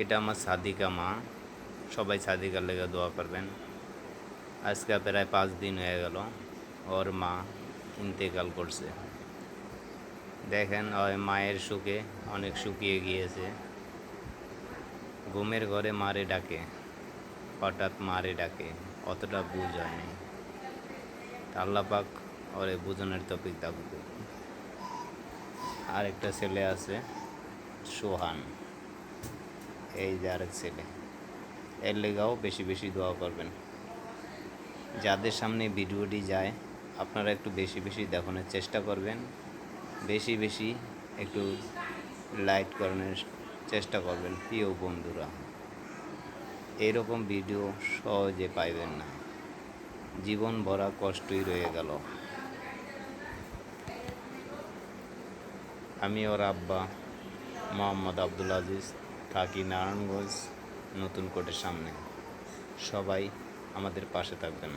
এটা আমার সাদিকা মা, সবাই সাদিকার লেগে দোয়া করবেন। আজকে প্রায় 5 দিন হয়ে গেল ওর মা ইন্তেকাল করছে। দেখেন ওই মায়ের সুখে অনেক শুকিয়ে গিয়েছে। ঘুমের ঘরে মারে ডাকে, হঠাৎ মারে ডাকে, অতটা বুঝ হয়নি। আল্লাহ পাক ওরে বুঝনের তৌফিক দান করুন। আর একটা ছেলে আছে সোহান, এই যে আরেক ছেলে, এর লেগাও বেশি বেশি দোয়া করবেন। যাদের সামনে ভিডিওটি যায় আপনারা একটু বেশি বেশি দেখানোর চেষ্টা করবেন, বেশি বেশি একটু লাইক করানোর চেষ্টা করবেন প্রিয় বন্ধুরা। এরকম ভিডিও সহজে পাইবেন না, জীবন ভরা কষ্টই রয়ে গেল। আমি ওর আব্বা মোহাম্মদ আব্দুল আজিজ, থাকি নারায়ণগঞ্জ নতুন কোটের সামনে। সবাই আমাদের পাশে থাকবেন।